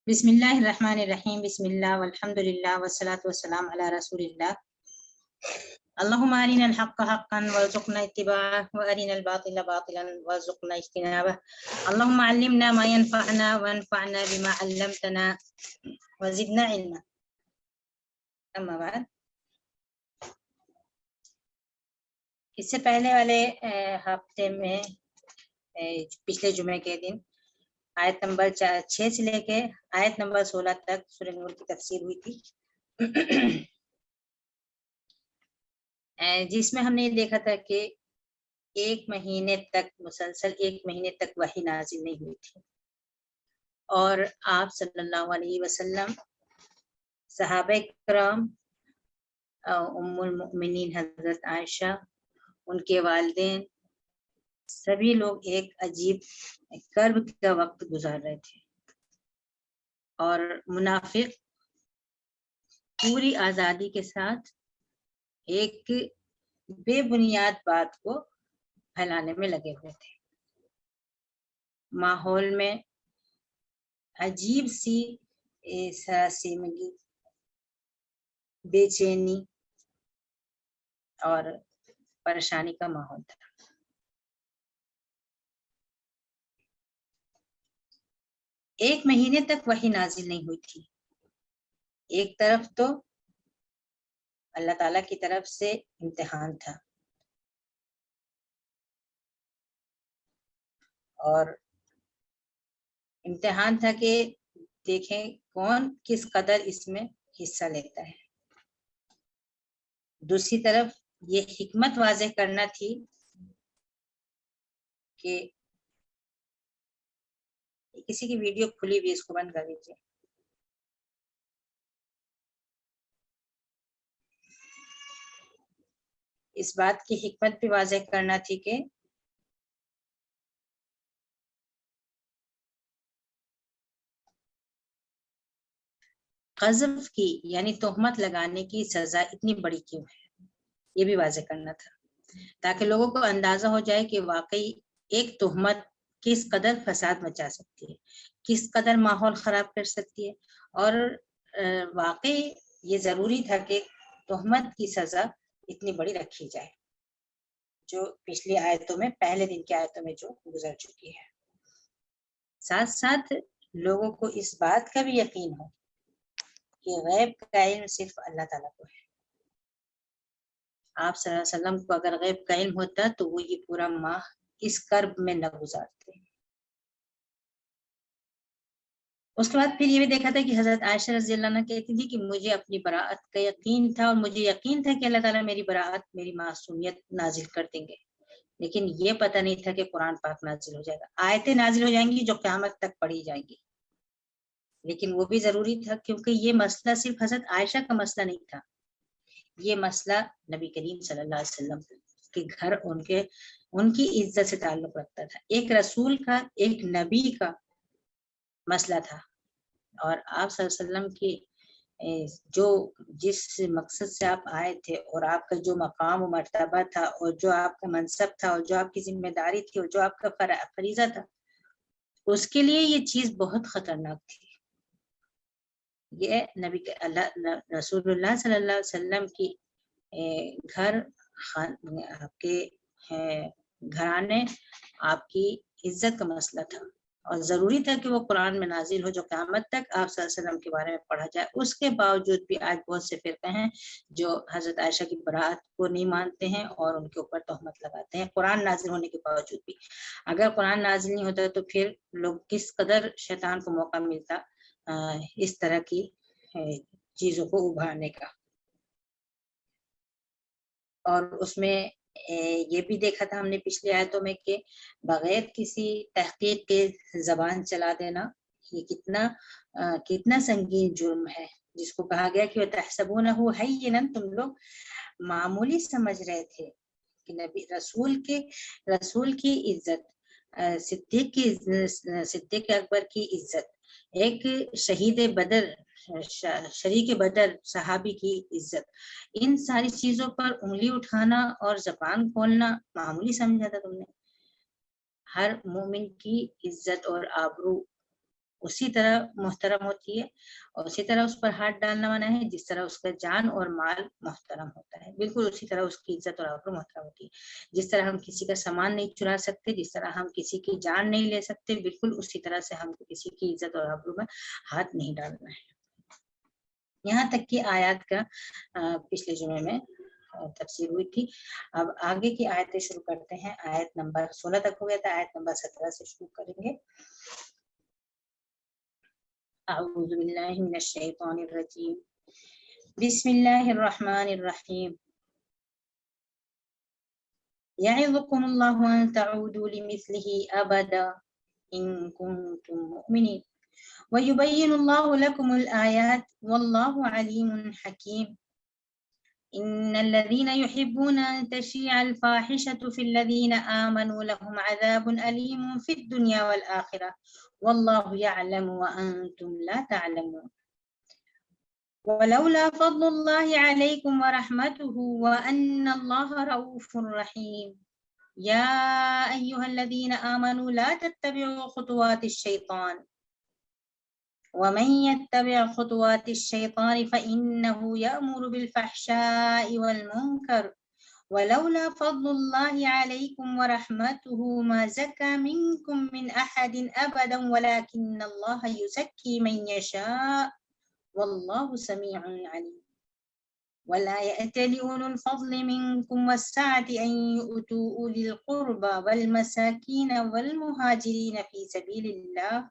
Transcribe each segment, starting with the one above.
بسم اللہ الرحمن الرحیم بسم اللہ والحمد للہ والصلاة والسلام علی رسول اللہ اللہم ارنا الحق حقا وارزقنا اتباعہ وارنا الباطل باطلا وارزقنا اجتنابہ اللہم علمنا ما ينفعنا وانفعنا بما علمتنا وزدنا علما. اما بعد، اس سے پہلے والے ہفتے میں پچھلے جمعے کے دن آیت نمبر 6 سے لے کے آیت نمبر 16 تک سورہ نور کی تفسیر ہوئی تھی، جس میں ہم نے دیکھا تھا کہ ایک مہینے تک مسلسل وحی نازل نہیں ہوئی تھی، اور آپ صلی اللہ علیہ وسلم، صحابہ کرام، ام المؤمنین حضرت عائشہ، ان کے والدین، سبھی لوگ ایک عجیب کرب کا وقت گزار رہے تھے، اور منافق پوری آزادی کے ساتھ ایک بے بنیاد بات کو پھیلانے میں لگے ہوئے تھے. ماحول میں عجیب سی سراسیمگی، بے چینی اور پریشانی کا ماحول تھا. ایک مہینے تک وحی نازل نہیں ہوئی تھی. ایک طرف تو اللہ تعالیٰ کی طرف سے امتحان تھا، اور امتحان تھا کہ دیکھیں کون کس قدر اس میں حصہ لیتا ہے. دوسری طرف یہ حکمت واضح کرنا تھی کہ کسی کی ویڈیو کھلی ہوئی، اس کو بند کر دیجیے. اس بات کی حکمت بھی واضح کرنا تھی کہ قذف کی یعنی تہمت لگانے کی سزا اتنی بڑی کیوں ہے، یہ بھی واضح کرنا تھا، تاکہ لوگوں کو اندازہ ہو جائے کہ واقعی ایک تہمت کس قدر فساد مچا سکتی ہے، کس قدر ماحول خراب کر سکتی ہے. اور واقعی یہ ضروری تھا کہ تہمت کی سزا اتنی بڑی رکھی جائے، جو پچھلی آیتوں میں، پہلے دن کی آیتوں میں جو گزر چکی ہے. ساتھ ساتھ لوگوں کو اس بات کا بھی یقین ہو کہ غیب کا علم صرف اللہ تعالیٰ کو ہے. آپ صلی اللہ علیہ وسلم کو اگر غیب کا علم ہوتا تو وہ یہ پورا ماہ اس کرب میں نہ گزارتے. اس کے بعد پھر یہ بھی دیکھا تھا کہ حضرت عائشہ رضی اللہ عنہ کہتی تھی کہ مجھے اپنی براءت کا یقین تھا، اور مجھے یقین تھا کہ اللہ تعالیٰ میری براءت، میری معصومیت نازل کر دیں گے، لیکن یہ پتہ نہیں تھا کہ قرآن پاک نازل ہو جائے گا، آیتیں نازل ہو جائیں گی جو قیامت تک پڑھی جائیں گی. لیکن وہ بھی ضروری تھا، کیونکہ یہ مسئلہ صرف حضرت عائشہ کا مسئلہ نہیں تھا، یہ مسئلہ نبی کریم صلی اللہ علیہ وسلم کے گھر، ان کی عزت سے تعلق رکھتا تھا. ایک رسول کا، ایک نبی کا مسئلہ تھا، اور آپ صلی اللہ علیہ وسلم کی جس مقصد سے آپ آئے تھے، اور آپ کا جو مقام و مرتبہ تھا، اور جو آپ کا منصب تھا، اور جو آپ کی ذمہ داری تھی، اور جو آپ کا فریضہ تھا، اس کے لیے یہ چیز بہت خطرناک تھی. یہ نبی رسول اللہ صلی اللہ علیہ وسلم کی گھر، آپ کے گھرانے، آپ کی عزت کا مسئلہ تھا، اور ضروری تھا کہ وہ قرآن میں نازل ہو جو قیامت تک آپ صلی اللہ علیہ وسلم کے بارے میں پڑھا جائے. اس کے باوجود بھی آج بہت سے فرقے ہیں جو حضرت عائشہ کی براءت کو نہیں مانتے ہیں اور ان کے اوپر تہمت لگاتے ہیں، قرآن نازل ہونے کے باوجود بھی. اگر قرآن نازل نہیں ہوتا تو پھر لوگ کس قدر شیطان کو موقع ملتا اس طرح کی چیزوں کو ابھارنے کا. اور اس میں یہ بھی دیکھا تھا ہم نے پچھلی آیتوں میں کہ بغیر کسی تحقیق کے زبان چلا دینا یہ کتنا سنگین جرم ہے، جس کو کہا گیا کہ وَتَحْسَبُونَهُ هَيِّنًا، تم لوگ معمولی سمجھ رہے تھے کہ نبی رسول کی عزت، صدیق اکبر کی عزت، ایک شہید بدر، شریک بدر صحابی کی عزت، ان ساری چیزوں پر انگلی اٹھانا اور زبان کھولنا معمولی سمجھا تھا تم نے. ہر مومن کی عزت اور آبرو اسی طرح محترم ہوتی ہے، اور اسی طرح اس پر ہاتھ ڈالنا منع ہے جس طرح اس کا جان اور مال محترم ہوتا ہے، بالکل اسی طرح اس کی عزت اور آبرو محترم ہوتی ہے۔ جس طرح ہم کسی کا سامان نہیں چرا سکتے، جس طرح ہم کسی کی جان نہیں لے سکتے، بالکل اسی طرح سے ہم کو کسی کی عزت اور آبرو میں ہاتھ نہیں ڈالنا ہے۔ یہاں تک کہ آیات کا پچھلے جمعے میں تفسیر ہوئی تھی۔ اب آگے کی آیتیں شروع کرتے ہیں۔ آیت نمبر 16 تک ہو گیا تھا، آیت نمبر 17 سے شروع کریں گے۔ اعوذ باللہ من الشیطان الرجیم، بسم اللہ الرحمن الرحیم۔ یعظکم اللہ ان تعودوا لمثلہ ابدا ان کنتم مؤمنین ویبین اللہ لکم الآیات واللہ علیم حکیم۔ إن الذين يحبون أن تشيع الفاحشة في الذين آمنوا لهم عذاب أليم في الدنيا والآخرة والله يعلم وأنتم لا تعلمون ولولا فضل الله عليكم ورحمته وأن الله رؤوف رحيم يا أيها الذين آمنوا لا تتبعوا خطوات الشيطان ومن يتبع خطوات الشيطان فإنه يأمر بالفحشاء والمنكر ولولا فضل الله عليكم ورحمته ما زكى منكم من أحد أبدا ولكن الله يزكي من يشاء والله سميع عليم ولا يأتل أولو الفضل منكم والسعة أن يؤتوا أولي القربى والمساكين والمهاجرين في سبيل الله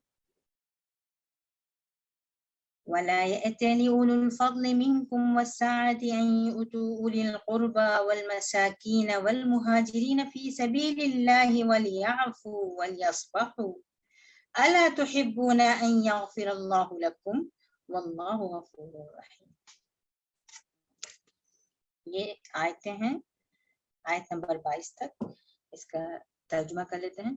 ولا يأتل أولو الفضل منكم والسعة أن يؤتوا أولي القربى والمساكين والمهاجرين في سبيل الله وليعفوا وليصفحوا ألا تحبون أن يغفر الله لكم والله غفور رحيم۔ یہ آیتیں ہیں آیت نمبر 22 تک، اس کا ترجمہ کر لیتے ہیں۔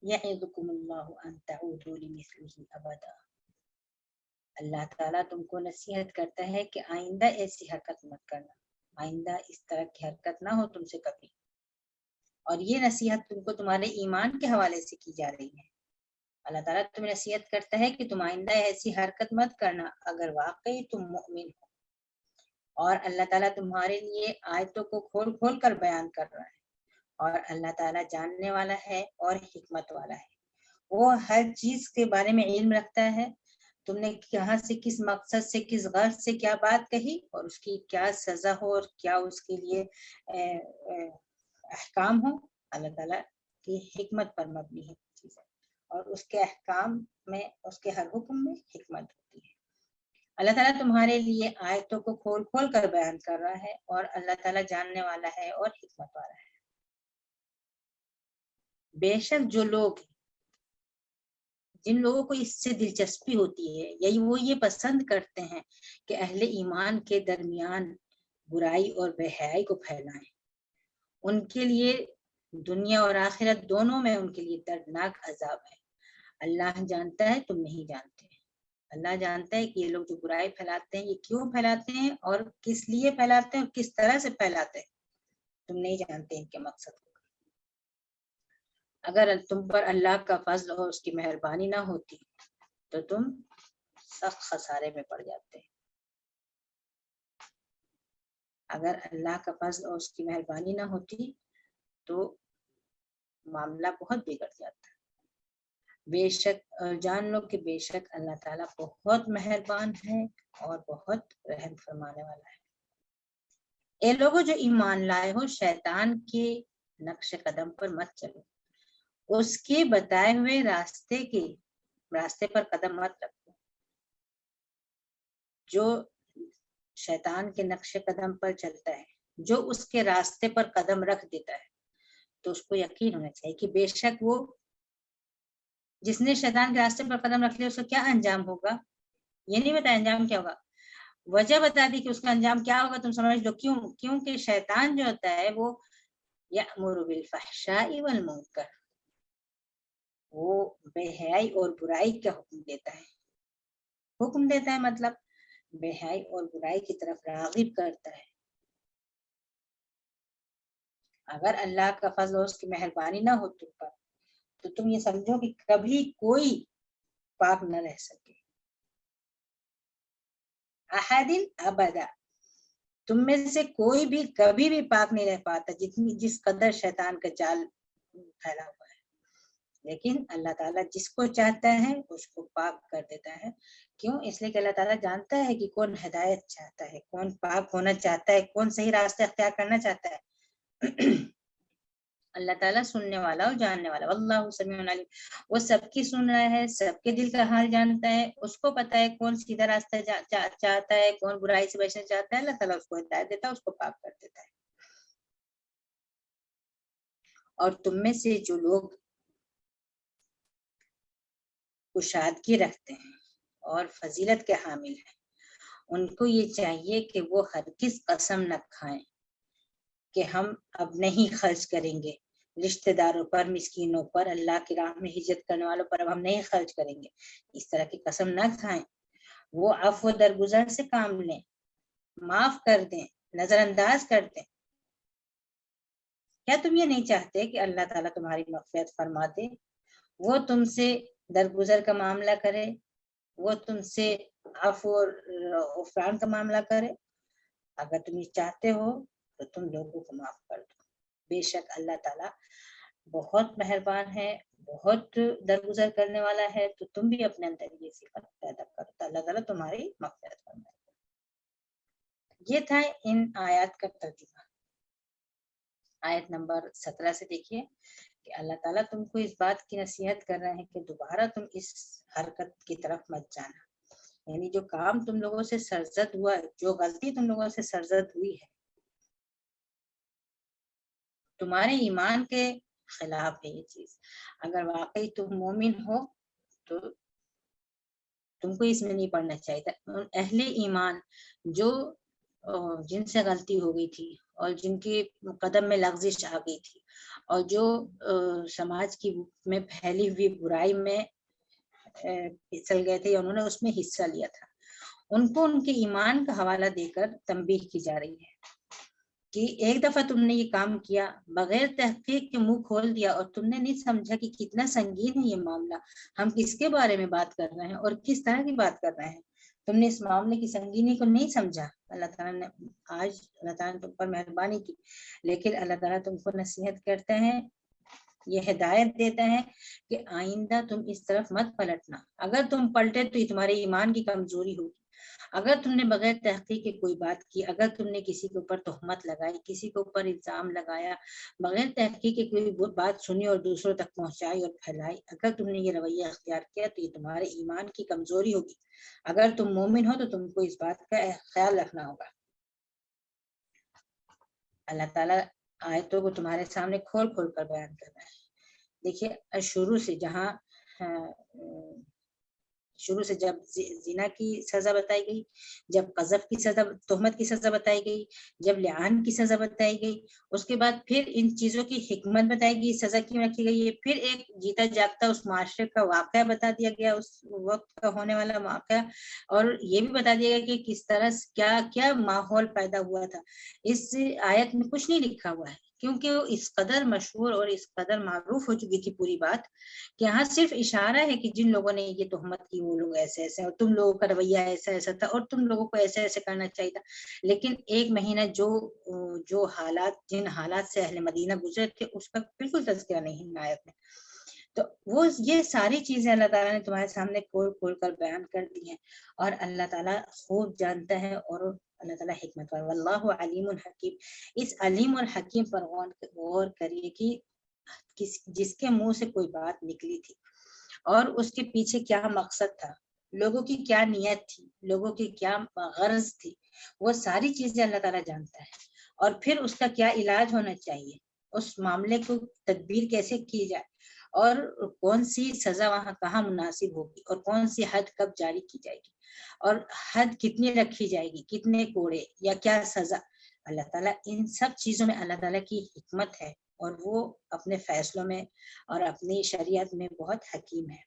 یعظکم اللہ ان تعودوا لمثلہ ابدا، اللہ تعالیٰ تم کو نصیحت کرتا ہے کہ آئندہ ایسی حرکت مت کرنا، آئندہ اس طرح کی حرکت نہ ہو تم سے کبھی، اور یہ نصیحت تم کو تمہارے ایمان کے حوالے سے کی جا رہی ہے۔ اللہ تعالیٰ تمہیں نصیحت کرتا ہے کہ تم آئندہ ایسی حرکت مت کرنا اگر واقعی تم مؤمن ہو، اور اللہ تعالیٰ تمہارے لیے آیتوں کو کھول کھول کر بیان کر رہا ہے، اور اللہ تعالیٰ جاننے والا ہے اور حکمت والا ہے، وہ ہر چیز کے بارے میں علم رکھتا ہے۔ تم نے کہاں سے کس مقصد سے کس غرض سے کیا بات کہی اور اس کی کیا سزا ہو اور کیا اس کے لیے احکام ہو، اللہ تعالیٰ کی حکمت پر مبنی ہے چیزیں، اور اس کے احکام میں اس کے ہر حکم میں حکمت ہوتی ہے۔ اللہ تعالیٰ تمہارے لیے آیتوں کو کھول کھول کر بیان کر رہا ہے، اور اللہ تعالیٰ جاننے والا ہے اور حکمت والا ہے۔ بے شک جو لوگ، جن لوگوں کو اس سے دلچسپی ہوتی ہے یا وہ یہ پسند کرتے ہیں کہ اہل ایمان کے درمیان برائی اور بے حیائی کو پھیلائیں، ان کے لیے دنیا اور آخرت دونوں میں ان کے لیے دردناک عذاب ہے۔ اللہ جانتا ہے تم نہیں جانتے، اللہ جانتا ہے کہ یہ لوگ جو برائی پھیلاتے ہیں یہ کیوں پھیلاتے ہیں اور کس لیے پھیلاتے ہیں اور کس طرح سے پھیلاتے ہیں، تم نہیں جانتے ان کے مقصد کو۔ اگر تم پر اللہ کا فضل اور اس کی مہربانی نہ ہوتی تو تم سخت خسارے میں پڑ جاتے۔ اگر اللہ کا فضل اور اس کی مہربانی نہ ہوتی تو معاملہ بہت بگڑ جاتا۔ بے شک جان لو کہ بے شک اللہ تعالیٰ بہت مہربان ہے اور بہت رحم فرمانے والا ہے۔ اے لوگوں جو ایمان لائے ہو، شیطان کے نقش قدم پر مت چلو، اس کے بتائے ہوئے راستے پر قدم مت رکھو۔ جو شیطان کے نقش قدم پر چلتا ہے، جو اس کے راستے پر قدم رکھ دیتا ہے، تو اس کو یقین ہونا چاہیے کہ بے شک وہ جس نے شیطان کے راستے پر قدم رکھ لیا اس کا کیا انجام ہوگا، یہ نہیں بتایا انجام کیا ہوگا، وجہ بتا دی کہ اس کا انجام کیا ہوگا، تم سمجھ لو کیوں، کیونکہ شیطان جو ہوتا ہے وہ یأمر بالفحشاء والمنکر، وہ بے حیائی اور برائی کا حکم دیتا ہے۔ حکم دیتا ہے مطلب بے حیائی اور برائی کی طرف راغب کرتا ہے۔ اگر اللہ کا فضل اور اس کی مہربانی نہ ہو تم پر تو تم یہ سمجھو کہ کبھی کوئی پاک نہ رہ سکے. احدن ابدا، تم میں سے کوئی بھی کبھی بھی پاک نہیں رہ پاتا جس قدر شیطان کا جال پھیلا ہوا ہے. لیکن اللہ تعالیٰ جس کو چاہتا ہے اس کو پاک کر دیتا ہے. کیوں؟ اس لیے کہ اللہ تعالیٰ جانتا ہے کہ کون ہدایت چاہتا ہے، کون پاک ہونا چاہتا ہے، کون صحیح راستہ اختیار کرنا چاہتا ہے. اللہ تعالیٰ سننے والا اور جاننے والا، واللہ سمیع علیم، وہ سب کی سن رہا ہے، سب کے دل کا حال جانتا ہے. اس کو پتا ہے کون سیدھا راستہ چاہتا ہے، کون برائی سے بچنا چاہتا ہے. اللہ تعالیٰ اس کو ہدایت دیتا ہے، اس کو پاک کر دیتا ہے. اور تم میں سے جو لوگ کشادگی رکھتے ہیں اور فضیلت کے حامل ہیں، ان کو یہ چاہیے کہ وہ ہرگز قسم نہ کھائیں کہ ہم اب نہیں خرچ کریں گے رشتہ داروں پر، مسکینوں پر، اللہ کی راہ میں ہجرت کرنے والوں پر اب ہم نہیں خرچ کریں گے. اس طرح کی قسم نہ کھائیں. وہ عفو درگزر سے کام لیں، معاف کر دیں، نظر انداز کر دیں. کیا تم یہ نہیں چاہتے کہ اللہ تعالیٰ تمہاری مغفرت فرما دے، وہ تم سے درگزر کا معاملہ کرے، وہ تم سے عفو اور غفران کا معاملہ کرے؟ اگر تم یہ چاہتے ہو تو تم لوگوں کو معاف کر دو. بے شک اللہ تعالیٰ بہت مہربان ہے، بہت درگزر کرنے والا ہے. تو تم بھی اپنے اندر یہ صفت پیدا کرو تو اللہ تعالیٰ تمہاری مغفرت فرمائے. یہ تھا ان آیات کا ترجمہ. آیت نمبر 17 سے دیکھیے کہ اللہ تعالیٰ تم کو اس بات کی نصیحت کر رہے ہیں کہ دوبارہ تم اس حرکت کی طرف مت جانا. یعنی جو کام تم لوگوں سے سرزد ہوا، جو غلطی تم لوگوں سے سرزد ہوئی ہے، تمہارے ایمان کے خلاف ہے یہ چیز. اگر واقعی تم مومن ہو تو تم کو اس میں نہیں پڑنا چاہیے. اہل ایمان جو جن سے غلطی ہو گئی تھی اور جن کے قدم میں لغزش آ گئی تھی اور جو سماج کی میں پھیلی ہوئی برائی میں پھسل گئے تھے، انہوں نے اس میں حصہ لیا تھا، ان کو ان کے ایمان کا حوالہ دے کر تنبیہ کی جا رہی ہے کہ ایک دفعہ تم نے یہ کام کیا، بغیر تحقیق کے منہ کھول دیا اور تم نے نہیں سمجھا کہ کتنا سنگین ہے یہ معاملہ، ہم کس کے بارے میں بات کر رہے ہیں اور کس طرح کی بات کر رہے ہیں. تم نے اس معاملے کی سنگینی کو نہیں سمجھا. اللہ تعالیٰ نے آج اللہ تعالیٰ نے تم پر مہربانی کی، لیکن اللہ تعالیٰ تم کو نصیحت کرتے ہیں، یہ ہدایت دیتا ہے کہ آئندہ تم اس طرف مت پلٹنا. اگر تم پلٹے تو یہ تمہارے ایمان کی کمزوری ہوگی. اگر تم نے بغیر تحقیق کے کوئی بات کی، اگر تم نے کسی کے اوپر تہمت لگائی، کسی کے اوپر الزام لگایا، بغیر تحقیق کے کوئی بات سنی اور دوسروں تک پہنچائی اور پھیلائی، اگر تم نے یہ رویہ اختیار کیا تو یہ تمہارے ایمان کی کمزوری ہوگی. اگر تم مومن ہو تو تم کو اس بات کا خیال رکھنا ہوگا. اللہ تعالیٰ آیتوں کو تمہارے سامنے کھول کھول کر بیان کر رہا ہے. دیکھیے شروع سے جہاں شروع سے جب زنا کی سزا بتائی گئی، جب قذف کی سزا، تہمت کی سزا بتائی گئی، جب لعان کی سزا بتائی گئی، اس کے بعد پھر ان چیزوں کی حکمت بتائی گئی، سزا کیوں رکھی گئی ہے، پھر ایک جیتا جاگتا اس معاشرے کا واقعہ بتا دیا گیا، اس وقت کا ہونے والا واقعہ، اور یہ بھی بتا دیا گیا کہ کس طرح کیا کیا ماحول پیدا ہوا تھا. اس آیت میں کچھ نہیں لکھا ہوا ہے کیونکہ وہ اس قدر مشہور اور اس قدر معروف ہو چکی تھی پوری بات کہ یہاں صرف اشارہ ہے کہ جن لوگوں نے یہ تہمت کی وہ لوگ ایسے ایسے، اور تم لوگوں کا رویہ ایسا ایسا تھا اور تم لوگوں کو ایسے ایسے کرنا چاہیے تھا. لیکن ایک مہینہ جو حالات، جن حالات سے اہل مدینہ گزرے تھے، اس کا بالکل تذکرہ نہیں آیت میں. تو وہ یہ ساری چیزیں اللہ تعالیٰ نے تمہارے سامنے کھول کھول کر بیان کر دی ہیں، اور اللہ تعالیٰ خوب جانتا ہے اور اللہ تعالیٰ حکمت پر. واللہ علیم الحکیم. اس علیم اور حکیم پر غور کریے کہ جس کے منہ سے کوئی بات نکلی تھی اور اس کے پیچھے کیا مقصد تھا، لوگوں کی کیا نیت تھی، لوگوں کی کیا غرض تھی، وہ ساری چیزیں اللہ تعالیٰ جانتا ہے. اور پھر اس کا کیا علاج ہونا چاہیے، اس معاملے کو تدبیر کیسے کی جائے، اور کون سی سزا وہاں کہاں مناسب ہوگی، اور کون سی حد کب جاری کی جائے گی، اور حد کتنی رکھی جائے گی، کتنے کوڑے یا کیا سزا. اللہ تعالیٰ ان سب چیزوں میں اللہ تعالیٰ کی حکمت ہے، اور وہ اپنے فیصلوں میں اور اپنی شریعت میں بہت حکیم ہے.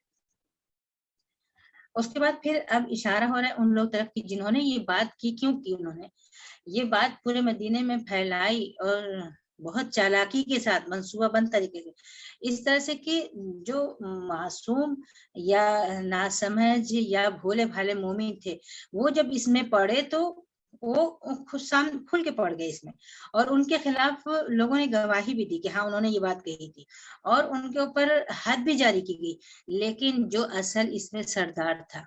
اس کے بعد پھر اب اشارہ ہو رہا ہے ان لوگ طرف کی جنہوں نے یہ بات کی. کیوں کی انہوں نے یہ بات پورے مدینے میں پھیلائی اور بہت چالاکی کے ساتھ منصوبہ بند طریقے سے، اس طرح سے کہ جو معصوم یا ناسمجھ یا بھولے بھالے مومن تھے وہ جب اس میں پڑے تو وہ کھل کے پڑ گئے اس میں، اور ان کے خلاف لوگوں نے گواہی بھی دی کہ ہاں انہوں نے یہ بات کہی تھی، اور ان کے اوپر حد بھی جاری کی گئی، لیکن جو اصل اس میں سردار تھا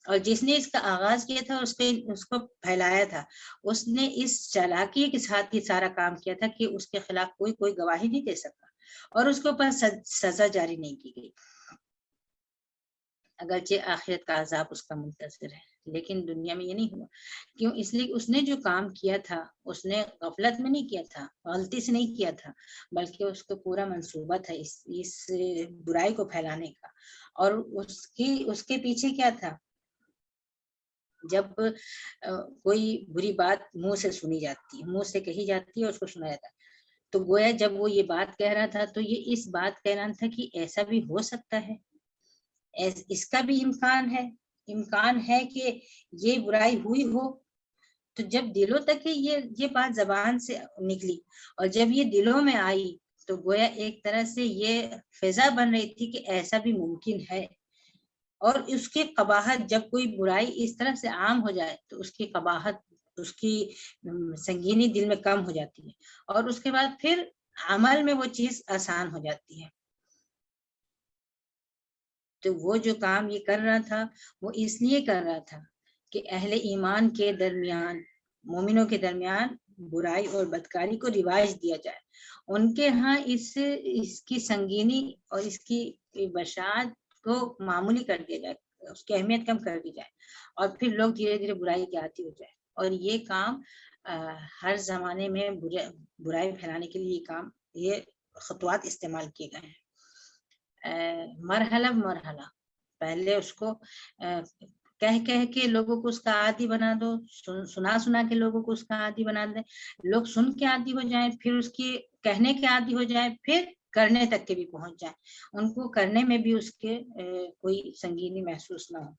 اور جس نے اس کا آغاز کیا تھا اس کو پھیلایا تھا، اس نے اس چالاکی کے ساتھ یہ سارا کام کیا تھا کہ اس کے خلاف کوئی گواہی نہیں دے سکتا اور اس کے اوپر سزا جاری نہیں کی گئی، اگرچہ آخرت کا عذاب اس کا منتظر ہے، لیکن دنیا میں یہ نہیں ہوا۔ کیوں؟ اس لیے اس نے جو کام کیا تھا اس نے غفلت میں نہیں کیا تھا، غلطی سے نہیں کیا تھا، بلکہ اس کو پورا منصوبہ تھا اس برائی کو پھیلانے کا، اور اس کے پیچھے کیا تھا؟ جب کوئی بری بات منہ سے سنی جاتی ہے، منہ سے کہی جاتی ہے اور اس کو سنا جاتا ہے، تو گویا جب وہ یہ بات کہہ رہا تھا تو یہ اس بات کہہ رہا تھا کہ ایسا بھی ہو سکتا ہے، اس کا بھی امکان ہے کہ یہ برائی ہوئی ہو۔ تو جب دلوں تک یہ بات زبان سے نکلی اور جب یہ دلوں میں آئی تو گویا ایک طرح سے یہ فضا بن رہی تھی کہ ایسا بھی ممکن ہے، اور اس کی قباحت، جب کوئی برائی اس طرح سے عام ہو جائے تو اس کی قباحت، اس کی سنگینی دل میں کم ہو جاتی ہے، اور اس کے بعد پھر عمل میں وہ چیز آسان ہو جاتی ہے۔ تو وہ جو کام یہ کر رہا تھا وہ اس لیے کر رہا تھا کہ اہل ایمان کے درمیان، مومنوں کے درمیان برائی اور بدکاری کو رواج دیا جائے، ان کے ہاں اس کی سنگینی اور اس کی بشاعت کو معمولی کر دیا جائے، اس کی اہمیت کم کر دی جائے، اور پھر لوگ دھیرے دھیرے برائی کے عادی ہو جائے۔ اور یہ کام ہر زمانے میں برائی پھیلانے کے لیے یہ خطوات استعمال کیے گئے ہیں، مرحلہ مرحلہ۔ پہلے اس کو کہہ کے لوگوں کو اس کا عادی بنا دو، سنا کے لوگوں کو اس کا عادی بنا دیں، لوگ سن کے عادی ہو جائیں، پھر اس کی کہنے کے عادی ہو جائیں، پھر کرنے تک کے بھی پہنچ جائیں، ان کو کرنے میں بھی اس کے کوئی سنگینی محسوس نہ ہو،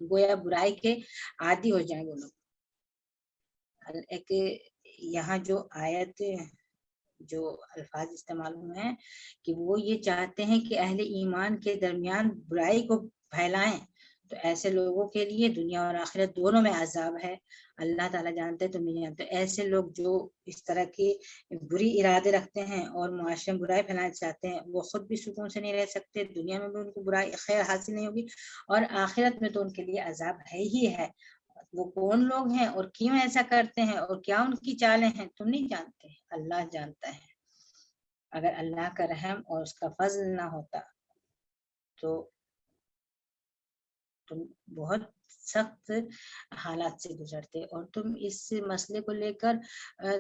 گویا برائی کے عادی ہو جائیں وہ لوگ۔ ایک یہاں جو آیت، جو الفاظ استعمال ہوئے ہیں کہ وہ یہ چاہتے ہیں کہ اہل ایمان کے درمیان برائی کو پھیلائیں، تو ایسے لوگوں کے لیے دنیا اور آخرت دونوں میں عذاب ہے، اللہ تعالیٰ جانتے تم نہیں جانتے۔ ایسے لوگ جو اس طرح کی بری ارادے رکھتے ہیں اور معاشرے میں برائی پھیلانا چاہتے ہیں، وہ خود بھی سکون سے نہیں رہ سکتے، دنیا میں بھی ان کو برائی خیر حاصل نہیں ہوگی، اور آخرت میں تو ان کے لیے عذاب ہے ہی ہے۔ وہ کون لوگ ہیں اور کیوں ایسا کرتے ہیں اور کیا ان کی چالیں ہیں تم نہیں جانتے، اللہ جانتا ہے۔ اگر اللہ کا رحم اور اس کا فضل نہ ہوتا تو تم بہت سخت حالات سے گزرتے اور تم اس مسئلے کو لے کر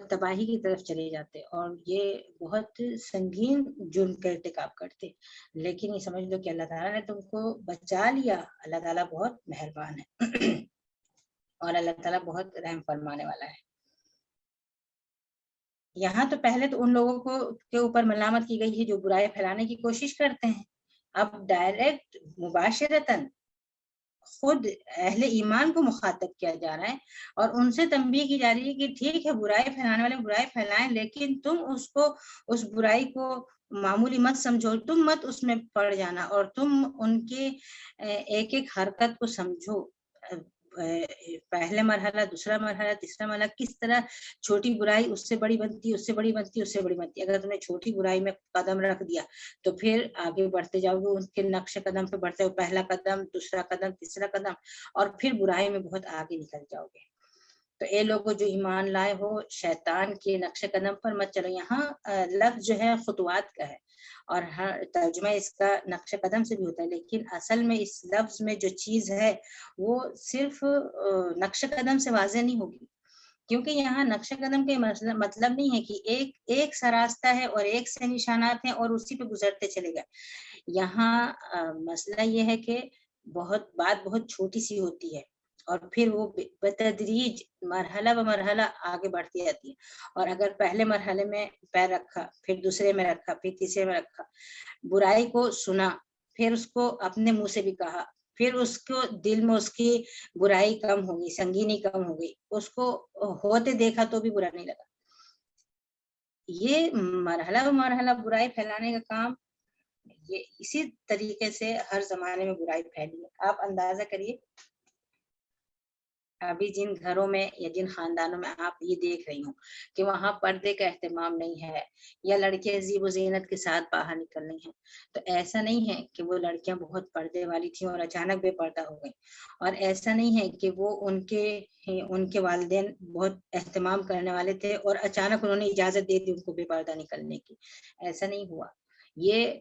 تباہی کی طرف چلے جاتے اور یہ بہت سنگین جرم کا ارتکاب کرتے، لیکن یہ سمجھ لو کہ اللہ تعالیٰ نے تم کو بچا لیا۔ اللہ تعالیٰ بہت مہربان ہے اور اللہ تعالیٰ بہت رحم فرمانے والا ہے۔ یہاں تو پہلے تو ان لوگوں کو کے اوپر ملامت کی گئی ہے جو برائی پھیلانے کی کوشش کرتے ہیں، اب ڈائریکٹ مباشرتاً خود اہل ایمان کو مخاطب کیا جا رہا ہے اور ان سے تنبیہ کی جا رہی ہے کہ ٹھیک ہے برائی پھیلانے والے برائی پھیلائیں، لیکن تم اس برائی کو معمولی مت سمجھو، تم مت اس میں پڑ جانا، اور تم ان کے ایک ایک حرکت کو سمجھو، پہلے مرحلہ، دوسرا مرحلہ، تیسرا مرحلہ، کس طرح چھوٹی برائی اس سے بڑی بنتی، اس سے بڑی بنتی، اس سے بڑی بنتی۔ اگر تم نے چھوٹی برائی میں قدم رکھ دیا تو پھر آگے بڑھتے جاؤ گے، اس کے نقش قدم پہ بڑھتے ہو، پہلا قدم، دوسرا قدم، تیسرا قدم، اور پھر برائی میں بہت آگے نکل جاؤ گے۔ تو اے لوگوں جو ایمان لائے ہو، شیطان کے نقش قدم پر مت چلو۔ یہاں لفظ جو ہے خطوات کا ہے اور ہر ترجمہ اس کا نقش قدم سے بھی ہوتا ہے، لیکن اصل میں اس لفظ میں جو چیز ہے وہ صرف نقش قدم سے واضح نہیں ہوگی، کیونکہ یہاں نقش قدم کا مطلب نہیں ہے کہ ایک سا راستہ ہے اور ایک سے نشانات ہیں اور اسی پہ گزرتے چلے گئے۔ یہاں مسئلہ یہ ہے کہ بہت چھوٹی سی ہوتی ہے اور پھر وہ بتدریج مرحلہ مرحلہ آگے بڑھتی جاتی ہے، اور اگر پہلے مرحلے میں پیر رکھا، پھر دوسرے میں رکھا، پھر تیسرے میں رکھا، برائی کو سنا، پھر اس کو اپنے منہ سے بھی کہا، پھر اس کو دل میں اس کی برائی کم ہوگی، سنگینی کم ہو گئی، اس کو ہوتے دیکھا تو بھی برا نہیں لگا، یہ مرحلہ مرحلہ برائی پھیلانے کا کام یہ اسی طریقے سے ہر زمانے میں برائی پھیلی ہے. آپ اندازہ کریے ابھی جن گھروں میں یا جن خاندانوں میں آپ یہ دیکھ رہی ہوں کہ وہاں پردے کا اہتمام نہیں ہے یا لڑکیاں زیب و زینت کے ساتھ باہر نکل رہی ہیں، تو ایسا نہیں ہے کہ وہ لڑکیاں بہت پردے والی تھیں اور اچانک بے پردہ ہو گئی، اور ایسا نہیں ہے کہ وہ ان کے والدین بہت اہتمام کرنے والے تھے اور اچانک انہوں نے اجازت دے دی ان کو بے پردہ نکلنے کی. ایسا نہیں ہوا. یہ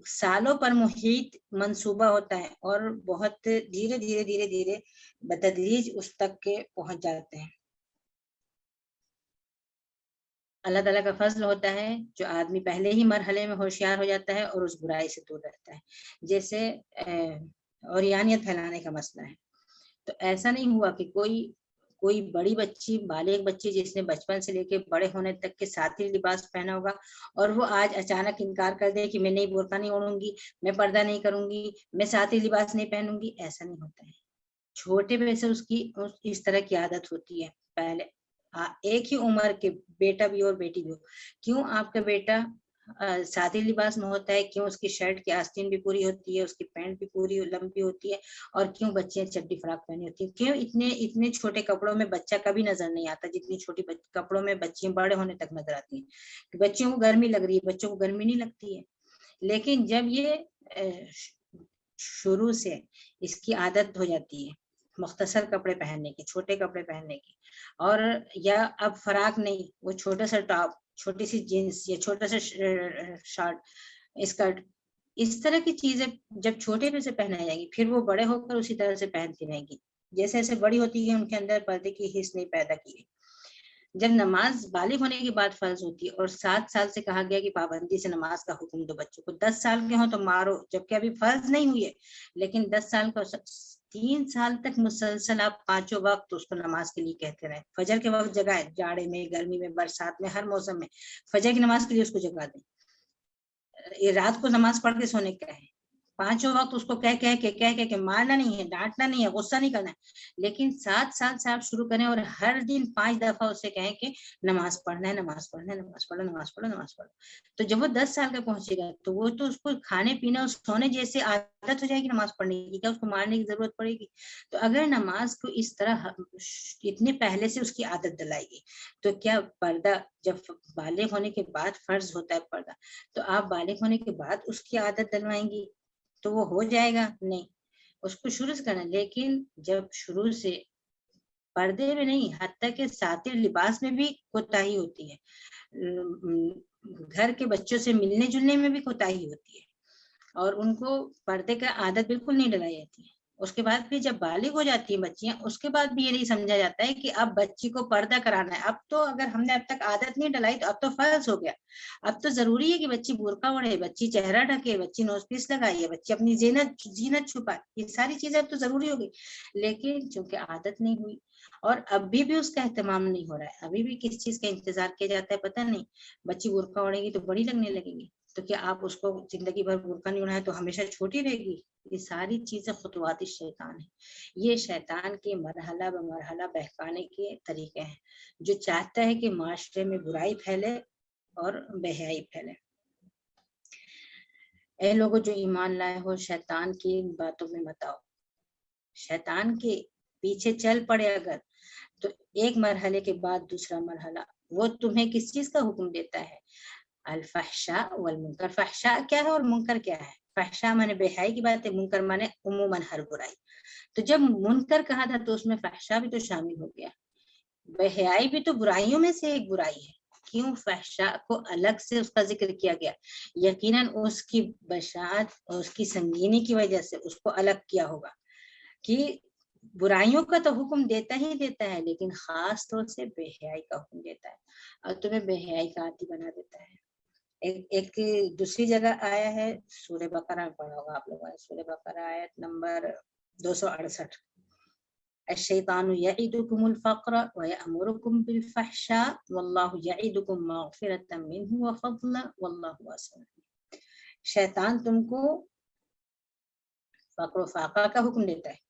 سالوں پر محیط منصوبہ ہوتا ہے اور بہت دھیرے دھیرے دھیرے دھیرے بتدریج اس تک کے پہنچ جاتے ہیں. اللہ تعالیٰ کا فضل ہوتا ہے جو آدمی پہلے ہی مرحلے میں ہوشیار ہو جاتا ہے اور اس برائی سے دور رہتا ہے. جیسے اوریانیت پھیلانے کا مسئلہ ہے، تو ایسا نہیں ہوا کہ کوئی بڑی بچی بالغ بچی جس نے بچپن سے لے کے بڑے ہونے تک کے ساتھی لباس پہنا ہوگا اور وہ آج اچانک انکار کر دے کہ میں نہیں برقع نہیں اوڑھوں گی، میں پردہ نہیں کروں گی، میں ساتھی لباس نہیں پہنوں گی. ایسا نہیں ہوتا ہے. چھوٹے میں سے اس کی اس طرح کی عادت ہوتی ہے. پہلے ایک ہی عمر کے بیٹا بھی اور بیٹی بھی ہو، کیوں آپ کا بیٹا سادی لباس میں ہوتا ہے، کیوں اس کی شرٹ کی آستین بھی پوری ہوتی ہے، اس کی پینٹ بھی پوری لمبی ہوتی ہے، اور کیوں بچیاں چڈی فراق پہنی ہوتی ہے. کیوں اتنے چھوٹے کپڑوں میں بچہ کبھی نظر نہیں آتا جتنی چھوٹی کپڑوں میں بچیاں بڑے ہونے تک نظر آتی ہیں. بچیوں کو گرمی لگ رہی ہے، بچوں کو گرمی نہیں لگتی ہے. لیکن جب یہ شروع سے اس کی عادت ہو جاتی ہے مختصر کپڑے پہننے کی، چھوٹے کپڑے پہننے کی، اور یا اب فراق نہیں، وہ چھوٹا سا ٹاپ، چھوٹی سی جینس یا چھوٹا سا شارٹ اسکرٹ، اس طرح کی چیزیں جب چھوٹے میں سے پہنائی جائیں گی پھر وہ بڑے ہو کر اسی طرح سے پہنتی رہیں گی. جیسے جیسے بڑی ہوتی ہے ان کے اندر پردے کی حس نہیں پیدا کی گئی. جب نماز بالغ ہونے کے بعد فرض ہوتی ہے اور 7 سال سے کہا گیا کہ پابندی سے نماز کا حکم دو بچوں کو، 10 سال کے ہوں تو مارو، جبکہ ابھی فرض نہیں ہوئی ہے، لیکن 10 سال کا 3 سال تک مسلسل آپ 5 وقت اس کو نماز کے لیے کہتے رہے. فجر کے وقت جگائے، جاڑے میں، گرمی میں، برسات میں، ہر موسم میں فجر کی نماز کے لیے اس کو جگا دیں. یہ رات کو نماز پڑھ کے سونے کا ہے. 5 وقت اس کو کہہ کے مارنا نہیں ہے، ڈانٹنا نہیں ہے، غصہ نہیں کرنا ہے، لیکن 7 سال سے آپ شروع کریں اور ہر دن 5 دفعہ اسے کہیں کہ نماز پڑھنا ہے، نماز پڑھنا ہے، نماز پڑھو، نماز پڑھو، نماز پڑھو. تو جب وہ 10 سال کا پہنچے گا تو وہ تو اس کو کھانے پینے اور سونے جیسے عادت ہو جائے گی نماز پڑھنے کی، کیا اس کو مارنے کی ضرورت پڑے گی؟ تو اگر نماز کو اس طرح اتنے پہلے سے اس کی عادت دلائے گی تو کیا پردہ جب بالغ ہونے کے بعد فرض ہوتا ہے پردہ، تو آپ بالغ ہونے کے بعد اس کی عادت دلوائیں گی تو وہ ہو جائے گا؟ نہیں، اس کو شروع سے کرنا. لیکن جب شروع سے پردے میں نہیں، حتیٰ کہ ساتر لباس میں بھی کوتاہی ہوتی ہے، گھر کے بچوں سے ملنے جلنے میں بھی کوتاہی ہوتی ہے، اور ان کو پردے کا عادت بالکل نہیں ڈلائی جاتی ہے. اس کے بعد بھی جب بالغ ہو جاتی ہیں بچیاں، اس کے بعد بھی یہ نہیں سمجھا جاتا ہے کہ اب بچی کو پردہ کرانا ہے. اب تو اگر ہم نے اب تک عادت نہیں ڈلائی تو اب تو فرض ہو گیا، اب تو ضروری ہے کہ بچی برقع اوڑھے، بچی چہرہ ڈھکے، بچی نوز پیس لگائے، بچی اپنی زینت چھپائے. یہ ساری چیزیں اب تو ضروری ہو گئی. لیکن چونکہ عادت نہیں ہوئی اور ابھی بھی اس کا اہتمام نہیں ہو رہا ہے، ابھی بھی کس چیز کا انتظار کیا جاتا ہے پتہ نہیں. بچی برقع اوڑھے گی تو بڑی لگنے لگے گی، تو کیا آپ اس کو زندگی بھر برقع نہیں اڑائے تو ہمیشہ چھوٹی رہے گی؟ یہ ساری چیزیں خطوات شیطان ہیں. یہ شیطان کے مرحلہ بمرحلہ بہکانے کے طریقے ہیں، جو چاہتا ہے کہ معاشرے میں برائی پھیلے اور بے حیائی پھیلے. اے لوگوں جو ایمان لائے ہو، شیطان کی ان باتوں میں مت آؤ. شیطان کے پیچھے چل پڑے اگر تو ایک مرحلے کے بعد دوسرا مرحلہ. وہ تمہیں کس چیز کا حکم دیتا ہے؟ الفحشاء والمنکر. فحشاء کیا ہے اور منکر کیا ہے؟ فحشاء مانے بے حیائی کی بات ہے، منکر مانے عموماً ہر برائی. تو جب منکر کہا تھا تو اس میں فحشاء بھی تو شامل ہو گیا. بے حیائی بھی تو برائیوں میں سے ایک برائی ہے. کیوں فحشاء کو الگ سے اس کا ذکر کیا گیا؟ یقیناً اس کی بشاعت اور اس کی سنگینی کی وجہ سے اس کو الگ کیا ہوگا کہ برائیوں کا تو حکم دیتا ہی دیتا ہے، لیکن خاص طور سے بے حیائی کا حکم دیتا ہے اور تمہیں بے حیائی کا عادی بنا دیتا ہے. ایک دوسری جگہ آیا ہے، سورہ بقرہ میں پڑھا ہوگا آپ لوگوں نے، سورہ بقرہ آیت نمبر 268. الشیطان یعدکم الفقر ویأمرکم بالفحشاء واللہ یعدکم مغفرۃ منہ وفضلا واللہ واسع علیم. شیطان تم کو فقر و فاقہ کا حکم دیتا ہے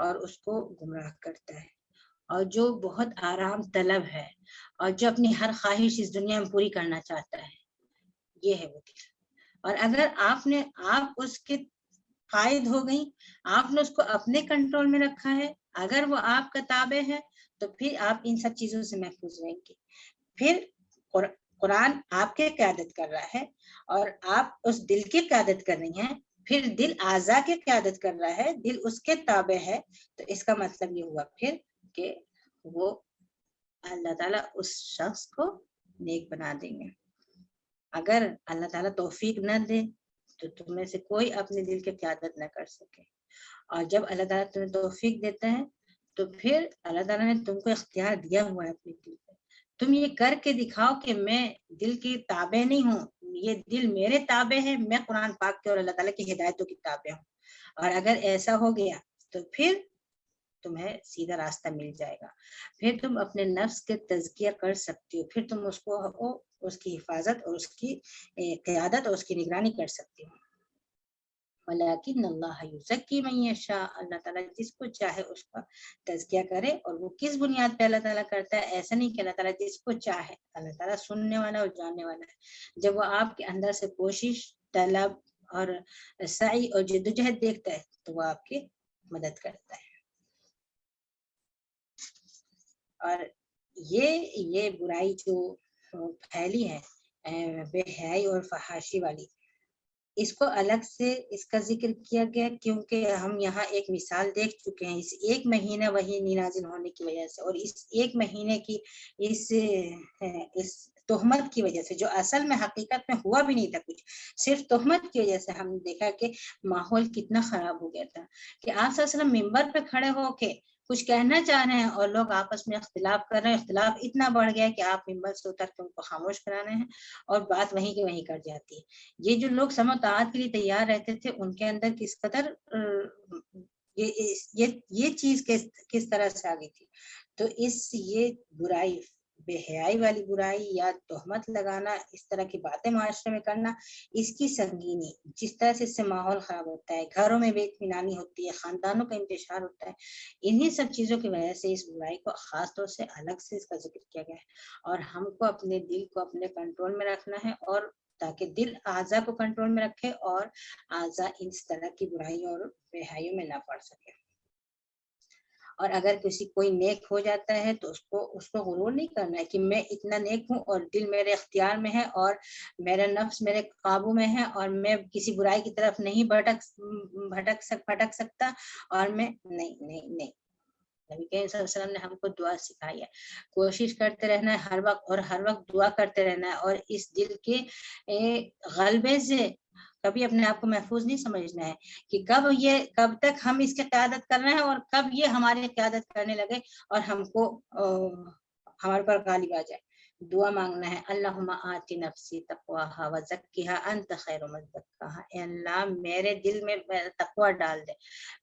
اور اس کو گمراہ کرتا ہے، اور جو بہت آرام طلب ہے اور جو اپنی ہر خواہش اس دنیا میں پوری کرنا چاہتا ہے، یہ ہے وہ دل۔ اور اگر آپ اس کے قائد ہو گئی، آپ نے اس کو اپنے کنٹرول میں رکھا ہے، اگر وہ آپ کا تابع ہے، تو پھر آپ ان سب چیزوں سے محفوظ رہیں گے۔ پھر قرآن آپ کے قیادت کر رہا ہے اور آپ اس دل کی قیادت کر رہی ہیں، پھر دل اعضاء کی قیادت کر رہا ہے، دل اس کے تابع ہے، تو اس کا مطلب یہ ہوا پھر کہ وہ اللہ تعالیٰ اس شخص کو نیک بنا دیں گے۔ اگر اللہ تعالیٰ توفیق نہ دے تو تم میں سے کوئی اپنے دل کی قیادت نہ کر سکے، اور جب اللہ تعالیٰ تمہیں توفیق دیتا ہے تو پھر اللہ تعالیٰ نے تم کو اختیار دیا ہوا ہے اپنے دل پہ، تم یہ کر کے دکھاؤ کہ میں دل کی تابع نہیں ہوں، یہ دل میرے تابع ہے، میں قرآن پاک کے اور اللہ تعالیٰ کی ہدایتوں کی تابع ہوں۔ اور اگر ایسا ہو گیا تو پھر تمہیں سیدھا راستہ مل جائے گا، پھر تم اپنے نفس کے تزکیہ کر سکتی ہو، پھر تم اس کی حفاظت اور اس کی قیادت اور اس کی نگرانی کر سکتی ہو۔ ولیکن اللہ یزکی من یشاء، اللہ تعالیٰ جس کو چاہے اس کا تزکیہ کرے، اور وہ کس بنیاد پہ اللہ تعالیٰ کرتا ہے؟ ایسا نہیں کہ اللہ تعالیٰ جس کو چاہے، اللہ تعالیٰ سننے والا اور جاننے والا ہے۔ جب وہ آپ کے اندر سے کوشش، طلب اور سعی اور جدوجہد دیکھتا ہے تو وہ آپ کی مدد کرتا ہے۔ اور یہ برائی جو پھیلی ہے بے حیائی اور فحاشی والی، اس کو الگ سے اس کا ذکر کیا گیا کیونکہ ہم یہاں ایک مثال دیکھ چکے ہیں اس ایک مہینہ وحی نازل ہونے کی وجہ سے، اور اس ایک مہینے کی اس تہمت کی وجہ سے، جو اصل میں حقیقت میں ہوا بھی نہیں تھا کچھ، صرف تہمت کی وجہ سے ہم دیکھا کہ ماحول کتنا خراب ہو گیا تھا، کہ آپ صلی اللہ علیہ وسلم ممبر پہ کھڑے ہو کے کچھ کہنا چاہ رہے ہیں اور لوگ آپس میں اختلاف کر رہے ہیں، اختلاف اتنا بڑھ گیا کہ آپ ممبر سے اتر کے ان کو خاموش کرانے ہیں اور بات وہیں کی وہیں کر جاتی ہے۔ یہ جو لوگ سمع و طاعت کے لیے تیار رہتے تھے، ان کے اندر کس قدر یہ چیز کس طرح سے آ گئی تھی۔ تو یہ برائی، بے حیائی والی برائی یا تہمت لگانا، اس طرح کی باتیں معاشرے میں کرنا، اس کی سنگینی، جس طرح سے اس سے ماحول خراب ہوتا ہے، گھروں میں بے اطمینانی ہوتی ہے، خاندانوں کا انتشار ہوتا ہے، انہی سب چیزوں کی وجہ سے اس برائی کو خاص طور سے الگ سے اس کا ذکر کیا گیا ہے۔ اور ہم کو اپنے دل کو اپنے کنٹرول میں رکھنا ہے، اور تاکہ دل اعضاء کو کنٹرول میں رکھے اور اعضاء اس طرح کی برائیوں اور بے حیائی میں نہ پڑ سکے۔ اور اگر کوئی نیک ہو جاتا ہے تو اس کو غرور نہیں کرنا ہے کہ میں اتنا نیک ہوں اور دل میرے اختیار میں ہے اور میرا نفس میرے قابو میں ہے اور میں کسی برائی کی طرف نہیں بھٹک سکتا، اور میں نہیں۔ نبی کریم صلی اللہ علیہ وسلم نے ہم کو دعا سکھائی ہے، کوشش کرتے رہنا ہے ہر وقت، اور ہر وقت دعا کرتے رہنا ہے، اور اس دل کے غلبے سے کبھی اپنے آپ کو محفوظ نہیں سمجھنا ہے کہ کب تک ہم اس کی قیادت کر رہے ہیں اور کب یہ ہماری قیادت کرنے لگے اور ہم کو ہمارے پر غالب آ جائے۔ دعا مانگنا ہے، اللہم آتی نفسی تقواہا وزکیہا انت خیر من زکاہا، اے اللہ میرے دل میں تقوی ڈال دے،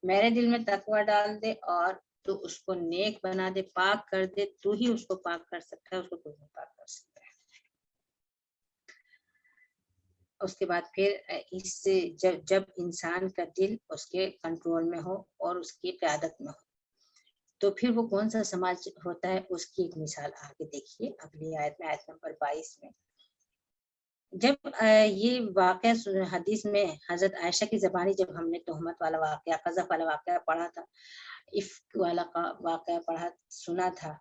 میرے دل میں تقوی ڈال دے، اور تو اس کو نیک بنا دے، پاک کر دے، تو ہی اس کو پاک کر سکتا ہے، اس کو کوئی نہیں پاک کر سکتا ہے۔ اس کے بعد پھر اس سے جب انسان کا دل اس کے کنٹرول میں ہو اور اس کی قیادت میں ہو تو پھر وہ کون سا سماج ہوتا ہے، اس کی ایک مثال آگے دیکھیے اگلی آیت میں، آیت نمبر 22 میں۔ جب یہ واقعہ حدیث میں حضرت عائشہ کی زبانی جب ہم نے تہمت والا واقعہ، قذف والا واقعہ پڑھا تھا، عفق والا واقعہ سنا تھا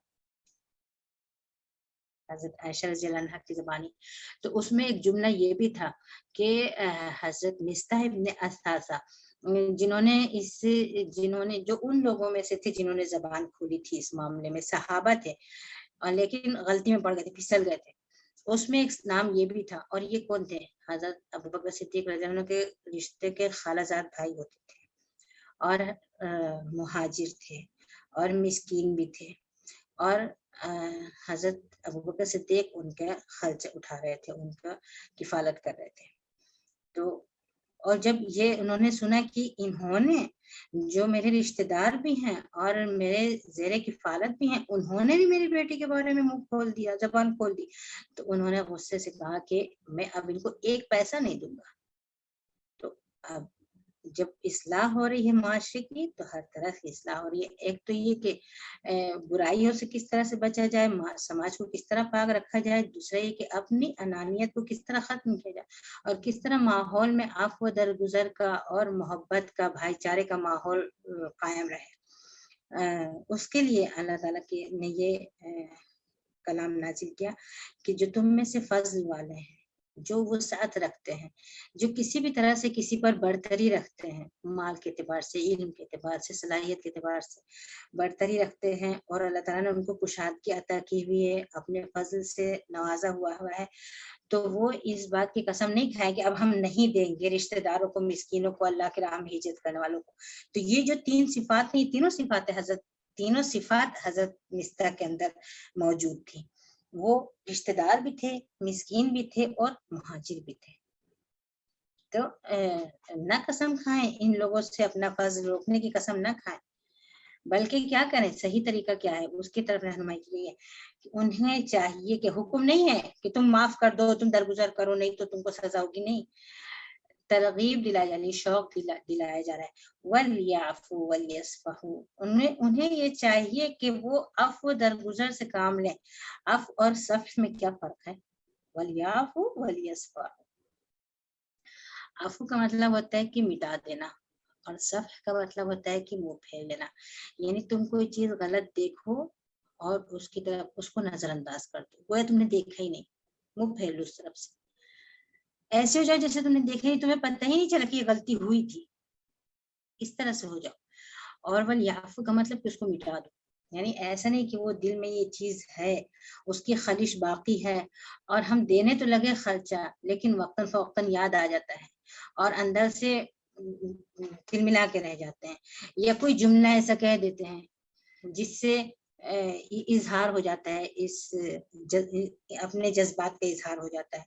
حضرت عائشہ رضی اللہ عنہا کی زبانی، تو اس میں ایک جملہ یہ بھی تھا کہ حضرت مصطح ابن اثاثہ جنہوں نے جو ان لوگوں میں سے تھے جنہوں نے زبان کھولی تھی اس معاملے میں، صحابہ تھے اور لیکن غلطی میں پڑ گئے تھے، پھسل گئے تھے، اس میں ایک نام یہ بھی تھا، اور یہ کون تھے؟ حضرت ابوبکر صدیق رضی اللہ عنہ کے رشتے کے خالہ زاد بھائی ہوتے تھے، اور مہاجر تھے اور مسکین بھی تھے، اور حضرت ابوبکر صدیق ان کا خرچ اٹھا رہے تھے، ان کا کفالت کر رہے تھے۔ تو اور جب یہ انہوں نے سنا کہ انہوں نے جو میرے رشتہ دار بھی ہیں اور میرے زیر کفالت بھی ہیں، انہوں نے بھی میری بیٹی کے بارے میں منہ کھول دیا، زبان کھول دی، تو انہوں نے غصے سے کہا کہ میں اب ان کو ایک پیسہ نہیں دوں گا۔ تو اب جب اصلاح ہو رہی ہے معاشرے کی تو ہر طرح کی اصلاح ہو رہی ہے. ایک تو یہ کہ برائیوں سے کس طرح سے بچا جائے، سماج کو کس طرح پاک رکھا جائے. دوسرا یہ کہ اپنی انانیت کو کس طرح ختم کیا جائے اور کس طرح ماحول میں عفو درگزر کا اور محبت کا، بھائی چارے کا ماحول قائم رہے. اس کے لیے اللہ تعالیٰ نے یہ کلام نازل کیا کہ جو تم میں سے فضل والے ہیں، جو وسعت رکھتے ہیں، جو کسی بھی طرح سے کسی پر برتری رکھتے ہیں، مال کے اعتبار سے، علم کے اعتبار سے، صلاحیت کے اعتبار سے برتری رکھتے ہیں، اور اللہ تعالیٰ نے ان کو کشادگی عطا کی ہوئی ہے، اپنے فضل سے نوازا ہوا ہے، تو وہ اس بات کی قسم نہیں کھائیں کہ اب ہم نہیں دیں گے رشتہ داروں کو، مسکینوں کو، اللہ کے راہ میں ہجرت کرنے والوں کو. تو یہ جو 3 صفات ہیں، تینوں صفات حضرت مصطفیٰ کے اندر موجود تھی. وہ رشتہ دار بھی تھے، مسکین بھی تھے اور مہاجر بھی تھے. تو نہ قسم کھائیں ان لوگوں سے، اپنا فضل روکنے کی قسم نہ کھائیں، بلکہ کیا کریں، صحیح طریقہ کیا ہے اس کی طرف رہنمائی کی گئی ہے. انہیں چاہیے کہ حکم نہیں ہے کہ تم معاف کر دو، تم درگزر کرو، نہیں تو تم کو سزا ہوگی. نہیں، ترغیب دلائی جا رہی، شوق دلایا جا رہا ہے. وَلْيَعْفُوا وَلْيَصْفَحُوا، انہیں یہ چاہیے کہ وہ عفو درگزر سے کام لیں. عفو اور صفح میں کیا فرق ہے؟ وَلْيَعْفُوا وَلْيَصْفَحُوا، عفو کا مطلب ہوتا ہے کہ مٹا دینا، اور صفح کا مطلب ہوتا ہے کہ منہ پھیر لینا. یعنی تم کوئی چیز غلط دیکھو اور اس کی طرف اس کو نظر انداز کر دو، وہ تم نے دیکھا ہی نہیں، منہ پھیر لو اس طرف سے. ایسے ہو جائے جیسے تم نے دیکھا ہی، تمہیں پتہ ہی نہیں چلا کہ یہ غلطی ہوئی تھی، اس طرح سے ہو جاؤ. اور وَلْيَعْفُوا کا مطلب کہ اس کو مٹا دو. یعنی ایسا نہیں کہ وہ دل میں یہ چیز ہے، اس کی خلش باقی ہے، اور ہم دینے تو لگے خرچہ، لیکن وقتاً فوقتاً یاد آ جاتا ہے اور اندر سے کھلملا کے رہ جاتے ہیں، یا کوئی جملہ ایسا کہہ دیتے ہیں جس سے اظہار ہو جاتا ہے، اپنے جذبات کا اظہار ہو جاتا ہے.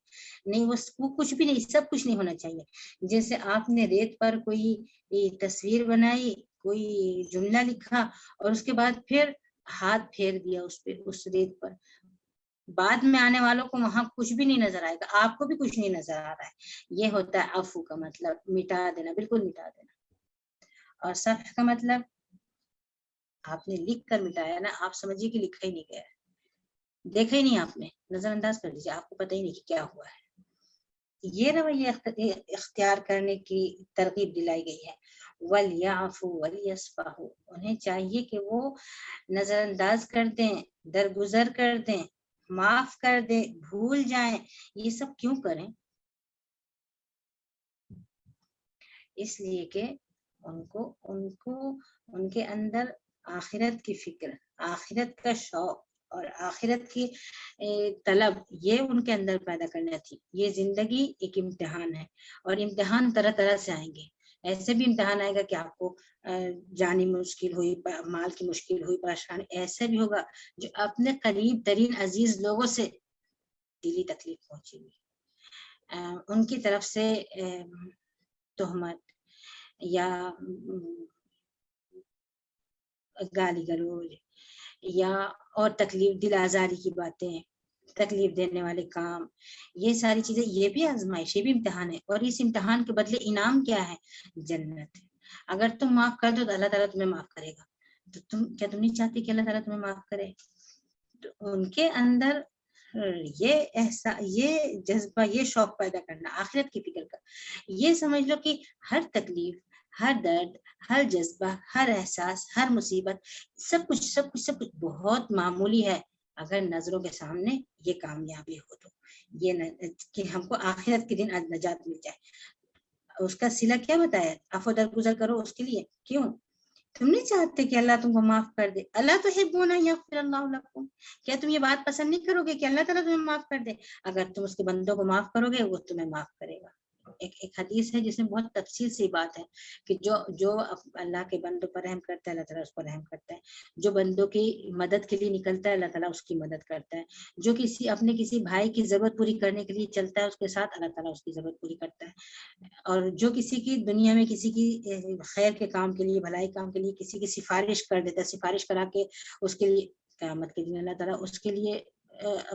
نہیں، وہ کچھ بھی نہیں، سب کچھ نہیں ہونا چاہیے. جیسے آپ نے ریت پر کوئی تصویر بنائی، کوئی جملہ لکھا، اور اس کے بعد پھر ہاتھ پھیر دیا اس پہ، اس ریت پر، بعد میں آنے والوں کو وہاں کچھ بھی نہیں نظر آئے گا، آپ کو بھی کچھ نہیں نظر آ رہا ہے. یہ ہوتا ہے عفو کا مطلب، مٹا دینا، بالکل مٹا دینا. اور صفح کا مطلب آپ نے لکھ کر مٹایا نا، آپ سمجھیے کہ لکھا ہی نہیں گیا، دیکھا ہی نہیں آپ نے، نظر انداز کر دیجیے، آپ کو پتہ ہی نہیں کہ کیا ہوا ہے. یہ رویہ اختیار کرنے کی ترغیب دلائی گئی ہے. وَلْيَعْفُوا وَلْيَصْفَحُوا، انہیں چاہیے کہ وہ نظر انداز کر دیں، درگزر کر دیں، معاف کر دیں، بھول جائیں. یہ سب کیوں کریں؟ اس لیے کہ ان کے اندر آخرت کی فکر، آخرت کا شوق اور آخرت کی طلب، یہ ان کے اندر پیدا کرنا تھی. یہ زندگی ایک امتحان ہے، اور امتحان طرح طرح سے آئیں گے. ایسے بھی امتحان آئے گا کہ آپ کو جانی مشکل ہوئی، مال کی مشکل ہوئی، پریشانی. ایسے بھی ہوگا جو اپنے قریب ترین عزیز لوگوں سے دلی تکلیف پہنچی ہوئی، ان کی طرف سے تہمت یا گالی گلوج یا اور تکلیف، دل آزاری کی باتیں، تکلیف دینے والے کام، یہ ساری چیزیں، یہ بھی آزمائش، یہ بھی امتحان ہے. اور اس امتحان کے بدلے انعام کیا ہے؟ جنت. اگر تم معاف کر دو تو اللہ تعالیٰ تمہیں معاف کرے گا. تو تم نہیں چاہتے کہ اللہ تعالیٰ تمہیں معاف کرے؟ تو ان کے اندر یہ جذبہ، یہ شوق پیدا کرنا آخرت کی فکر کا. یہ سمجھ لو کہ ہر تکلیف، ہر درد، ہر جذبہ، ہر احساس، ہر مصیبت، سب کچھ بہت معمولی ہے اگر نظروں کے سامنے یہ کامیابی ہو تو، یہ کہ ہم کو آخرت کے دن نجات مل جائے. اس کا صلہ کیا بتایا؟ عفو درگزر کرو اس کے لیے. کیوں؟ تم نہیں چاہتے کہ اللہ تم کو معاف کر دے؟ اللہ تحبون ان یغفر اللہ لکم، کیا تم یہ بات پسند نہیں کرو گے کہ اللہ تعالیٰ تمہیں معاف کر دے؟ اگر تم اس کے بندوں کو معاف کرو گے، وہ تمہیں معاف کرے گا. ایک حدیث ہے جس میں بہت تفصیل سے بات ہے کہ جو اللہ کے بندوں پر رحم کرتا ہے، اللہ تعالیٰ اس پر رحم کرتا ہے. جو بندوں کی مدد کے لیے نکلتا ہے، اللہ تعالیٰ اس کی مدد کرتا ہے. جو اپنے کسی بھائی کی ضرورت پوری کرنے کے لیے چلتا ہے، اس کے ساتھ اللہ تعالیٰ اس کی ضرورت پوری کرتا ہے. اور جو کسی کی دنیا میں کسی کی خیر کے کام کے لیے، بھلائی کام کے لیے کسی کی سفارش کر دیتا ہے، سفارش کرا کے اس کے لیے قیامت کے دن اللہ تعالیٰ اس کے لیے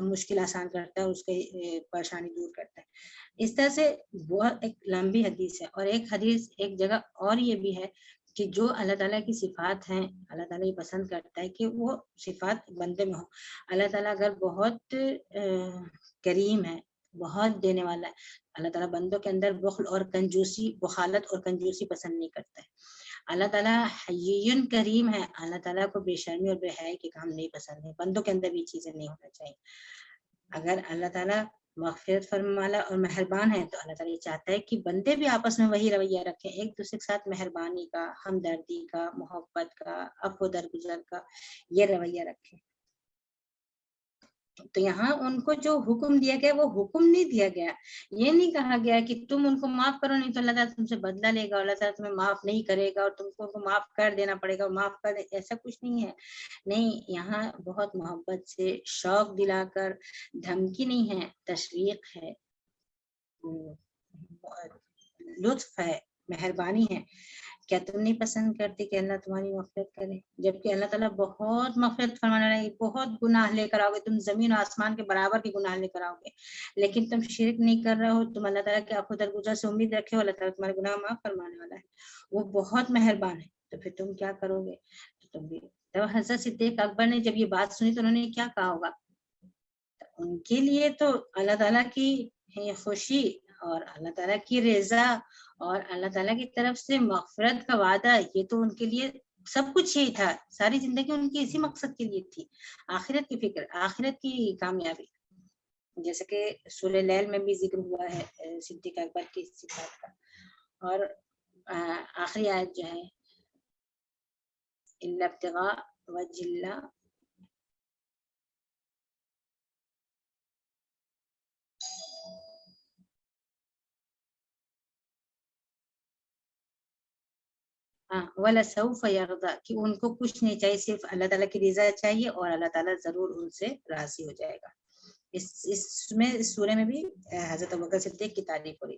مشکل آسان کرتا ہے، اس کی پریشانی دور کرتا ہے. اس طرح سے بہت ایک لمبی حدیث ہے. اور ایک حدیث ایک جگہ اور یہ بھی ہے کہ جو اللہ تعالیٰ کی صفات ہیں اللہ تعالیٰ یہ پسند کرتا ہے کہ وہ صفات بندے میں ہو. اللہ تعالیٰ اگر بہت کریم ہے، بہت دینے والا ہے، اللہ تعالیٰ بندوں کے اندر بخل اور کنجوسی، بخالت اور کنجوسی پسند نہیں کرتا ہے. اللہ تعالیٰ حیین کریم ہے، اللہ تعالیٰ کو بے شرمی اور بے حیائی کے کام نہیں پسند ہے. بندوں کے اندر بھی چیزیں نہیں ہونا چاہیے. اگر اللہ تعالیٰ مغفرت فرمانے والا اور مہربان ہے تو اللہ تعالیٰ یہ چاہتا ہے کہ بندے بھی آپس میں وہی رویہ رکھیں، ایک دوسرے کے ساتھ مہربانی کا، ہمدردی کا، محبت کا، عفو درگزر کا یہ رویہ رکھیں. تو یہاں ان کو جو حکم دیا گیا وہ حکم نہیں دیا گیا، یہ نہیں کہا گیا کہ تم ان کو معاف کرو نہیں تو اللہ تعالیٰ تم سے بدلہ لے گا، اللہ تعالیٰ تمہیں معاف نہیں کرے گا اور تم کو ان کو معاف کر دینا پڑے گا، معاف کر دے، ایسا کچھ نہیں ہے. نہیں، یہاں بہت محبت سے شوق دلا کر، دھمکی نہیں ہے، تشویق ہے، لطف ہے، مہربانی ہے. کیا تم نہیں پسند کرتے کہ اللہ تمہاری مغفرت کرے؟ جبکہ اللہ تعالیٰ بہت مغفرت فرمانے والا ہے. بہت گناہ لے کر آؤ گے، تم زمین و آسمان کے برابر کے گناہ لے کر آؤ گے، لیکن تم شرک نہیں کر رہے ہو، تم اللہ تعالیٰ کے عفو درگزر سے امید رکھے ہو، اللہ تعالیٰ تمہارے گناہ معاف فرمانے والا ہے، وہ بہت مہربان ہے. تو پھر تم کیا کرو گے؟ تو تم بھی. تو حضرت صدیق اکبر نے جب یہ بات سنی تو انہوں نے کیا کہا ہوگا؟ ان کے لیے تو اللہ تعالیٰ کی خوشی اور اللہ تعالیٰ کی رضا اور اللہ تعالیٰ کی طرف سے مغفرت کا وعدہ، یہ تو ان کے لیے سب کچھ یہی تھا. ساری زندگی ان کی اسی مقصد کے لیے تھی، آخرت کی فکر، آخرت کی کامیابی. جیسے کہ سورہ لیل میں بھی ذکر ہوا ہے صدیق اکبر کی صفات کا. اور آخری آیت جو ہے الا ابتغاء وجہ اللہ، وَلَسَوْفَ يَرْضَىٰ، کہ ان کو کچھ نہیں چاہیے، صرف اللہ تعالیٰ کی رضا چاہیے اور اللہ تعالیٰ ضرور ان سے راضی ہو جائے گا. اس سورے میں بھی حضرت ابوبکر صدیق کی تعریف ہو رہی.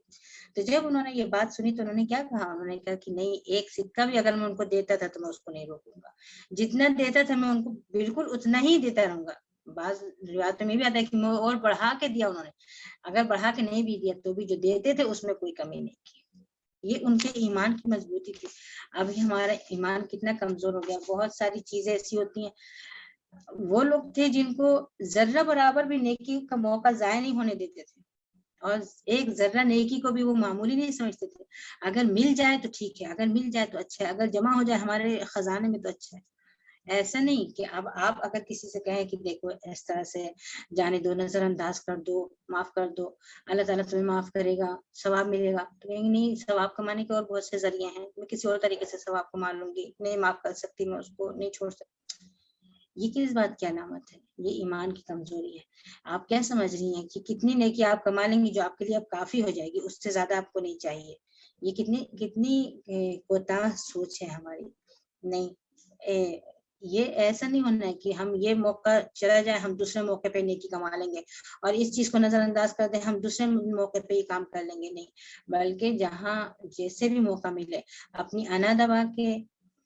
تو جب انہوں نے یہ بات سنی تو انہوں نے کیا کہا؟ انہوں نے کہا کہ نہیں، ایک سکہ بھی اگر میں ان کو دیتا تھا تو میں اس کو نہیں روکوں گا، جتنا دیتا تھا میں ان کو بالکل اتنا ہی دیتا رہوں گا. بعض روایتوں میں بھی آتا ہے کہ میں اور بڑھا کے دیا انہوں نے، اگر بڑھا کے نہیں بھی دیا تو بھی جو دیتے تھے اس میں کوئی کمی نہیں کی. یہ ان کے ایمان کی مضبوطی تھی. ابھی ہمارا ایمان کتنا کمزور ہو گیا. بہت ساری چیزیں ایسی ہوتی ہیں. وہ لوگ تھے جن کو ذرہ برابر بھی نیکی کا موقع ضائع نہیں ہونے دیتے تھے، اور ایک ذرہ نیکی کو بھی وہ معمولی نہیں سمجھتے تھے. اگر مل جائے تو ٹھیک ہے، اگر مل جائے تو اچھا ہے، اگر جمع ہو جائے ہمارے خزانے میں تو اچھا ہے. ایسا نہیں کہ اب آپ اگر کسی سے کہیں کہ دیکھو اس طرح سے جانے دو، نظر انداز کر دو، معاف کر دو، اللہ تعالیٰ تمہیں معاف کرے گا، ثواب ملے گا، تو کہیں گے نہیں، ثواب کمانے کے اور بہت سے ذریعے ہیں، میں کسی اور طریقے سے ثواب کما لوں گی، نہیں معاف کر سکتی میں اس کو، نہیں چھوڑ سکتی. یہ کس بات کی علامت ہے؟ یہ ایمان کی کمزوری ہے. آپ کیا سمجھ رہی ہیں کہ کتنی نیکی آپ کما لیں گی جو آپ کے لیے اب کافی ہو جائے گی، اس سے زیادہ آپ کو نہیں چاہیے. یہ کتنی کوتاہ سوچ ہے ہماری. نہیں، یہ ایسا نہیں ہونا ہے کہ ہم یہ موقع چلا جائے ہم دوسرے موقع پہ نیکی کما لیں گے، اور اس چیز کو نظر انداز کر دیں ہم دوسرے موقع پہ ہی کام کر لیں گے. نہیں، بلکہ جہاں جیسے بھی موقع ملے اپنی انا دبا کے،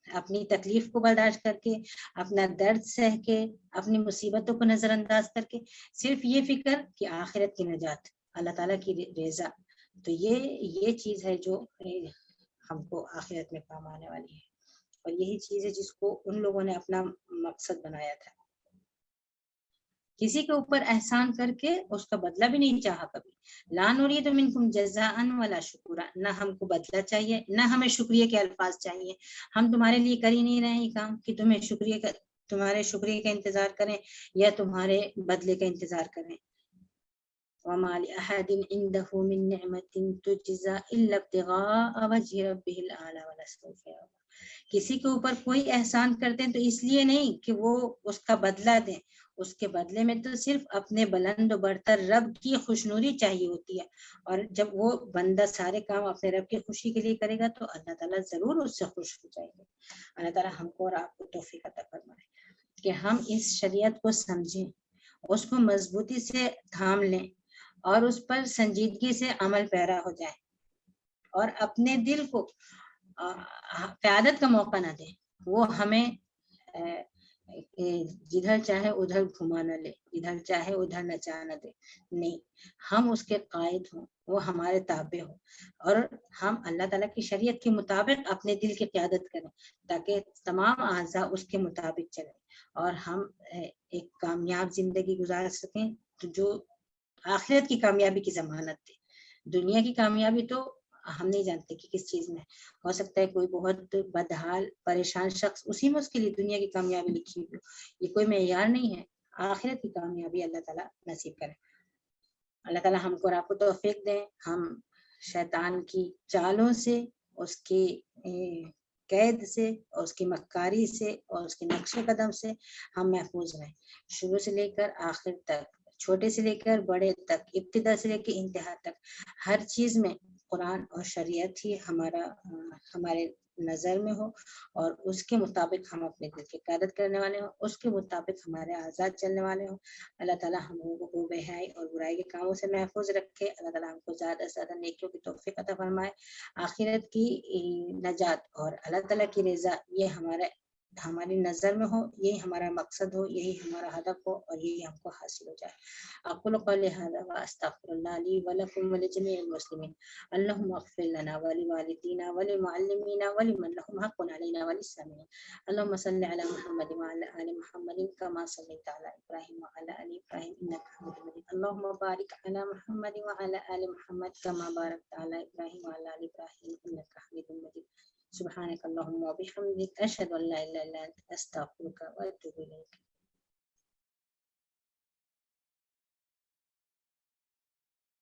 اپنی تکلیف کو برداشت کر کے، اپنا درد سہ کے، اپنی مصیبتوں کو نظر انداز کر کے، صرف یہ فکر کہ آخرت کی نجات، اللہ تعالیٰ کی رضا. تو یہ چیز ہے جو ہم کو آخرت میں کام آنے والی ہے، اور یہی چیز ہے جس کو ان لوگوں نے اپنا مقصد بنایا تھا. کسی کے اوپر احسان کر کے اس کا بدلہ بھی نہیں چاہا کبھی. لا نريد منکم جزاء ولا شکورا، نہ ہم کو بدلہ چاہیے نہ ہمیں شکریہ کے الفاظ چاہیے. ہم تمہارے لیے کر ہی نہیں رہے ہیں یہ کام کہ تمہارے شکریہ کا انتظار کریں یا تمہارے بدلے کا انتظار کریں. وما لأحد عنده من نعمة تجزى إلا ابتغاء وجه ربه الأعلى ولسوف يرضى. کسی کے اوپر کوئی احسان کرتے ہیں تو اس لیے نہیں کہ وہ اس کا بدلہ دیں، اس کے بدلے میں تو صرف اپنے بلند و برتر رب کی خوشنودی چاہیے ہوتی ہے. اور جب وہ بندہ سارے کام اپنے رب کی خوشی کے لیے کرے گا تو اللہ تعالیٰ ضرور اس سے خوش ہو جائے گا. اللہ تعالیٰ ہم کو اور آپ کو توفیق عطا فرمائے کہ ہم اس شریعت کو سمجھیں، اس کو مضبوطی سے تھام لیں اور اس پر سنجیدگی سے عمل پیرا ہو جائے، اور اپنے دل کو قیادت کا موقع نہ دیں. وہ ہمیں جدھر چاہے ادھر گھما نہ لے، جدھر چاہے ادھر نچا نہ دے، نہیں، ہم اس کے قائد ہوں، وہ ہمارے تابع ہو، اور ہم اللہ تعالیٰ کی شریعت کے مطابق اپنے دل کی قیادت کریں تاکہ تمام اعضاء اس کے مطابق چلیں اور ہم ایک کامیاب زندگی گزار سکیں جو آخرت کی کامیابی کی ضمانت دے۔ دنیا کی کامیابی تو ہم نہیں جانتے کہ کس چیز میں ہو سکتا ہے، کوئی بہت بدحال پریشان شخص اسی میں اس کے لیے دنیا کی کامیابی لکھی ہوئی، یہ کوئی معیار نہیں ہے۔ آخرت کی کامیابی اللہ تعالیٰ نصیب کرے۔ اللہ تعالیٰ ہم کو اور آپ کو توفیق دیں، ہم شیطان کی چالوں سے، اس کی قید سے، اور اس کی مکاری سے، اور اس کے نقش قدم سے ہم محفوظ رہیں، شروع سے لے کر آخر تک، چھوٹے سے لے کر بڑے تک، ابتدا سے لے کے انتہا تک، ہر چیز میں قرآن اور شریعت ہی ہمارے نظر میں ہو، اور اس کے مطابق ہم اپنے دل کی قیادت کرنے والے ہوں، اس کے مطابق ہمارے آزاد چلنے والے ہوں۔ اللہ تعالیٰ ہم لوگوں کو بے حیائی اور برائی کے کاموں سے محفوظ رکھے، اللہ تعالیٰ ہم کو زیادہ سے زیادہ نیکیوں کی توفیق عطا فرمائے، آخرت کی نجات اور اللہ تعالیٰ کی رضا یہ ہماری نظر میں ہو، یہی ہمارا مقصد ہو، یہی ہمارا ہدف ہو، اور یہی ہم کو حاصل ہو جائے۔ اقول قولی ھذا واستغفر اللہ لی ولکم ولجمیع المسلمین، اللهم اغفر لنا ولوالدینا ولمعلمین ولمن لهم حق علینا وللسامعین، اللهم صل علی محمد وعلى آل محمد كما صليت على إبراهيم وعلى آل إبراهيم إنك حميد مجيد، اللهم بارك على محمد وعلى آل محمد كما باركت على إبراهيم وعلى آل إبراهيم إنك حميد مجيد، سبحانك اللهم وبحمدك أشهد أن لا إله إلا أنت أستغفرك وأتوب إليك۔